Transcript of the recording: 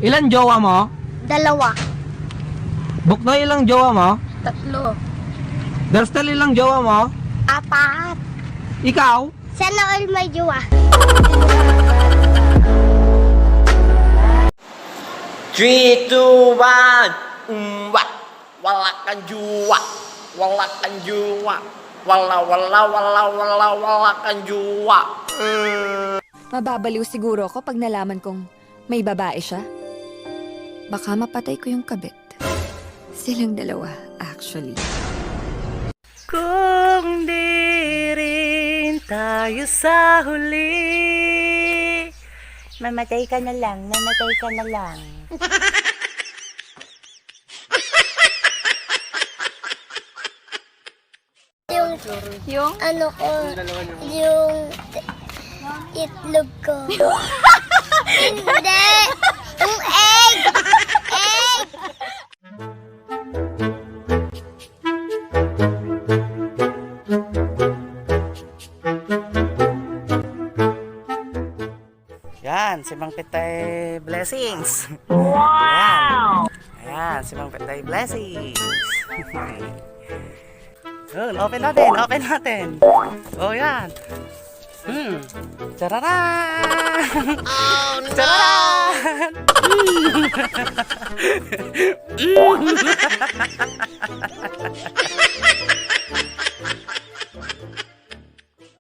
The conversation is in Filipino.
Ilan jowa mo? 2. Buknoy, ilang jowa mo? 3. Darstel, ilang jowa mo? 4. Ikaw? Sana all may jowa. 3, 2, 1. Wala kang juwa. Wala kang juwa. Wala kang juwa. Mababaliw siguro ako pag nalaman kong may babae siya. Baka mapatay ko yung kabit. Silang dalawa, actually. Kung di rin tayo sa huli, mamatay ka na lang, mamatay ka na lang. Yung ano ko, yung itlog ko. Hindi! Yung egg! Egg! Yan, si Mang Pitay Blessings. Wow! Ayan, si Mang Pitay Blessings. Yun, open natin. Oh, yan. Tararan! Oh, no! Tararan!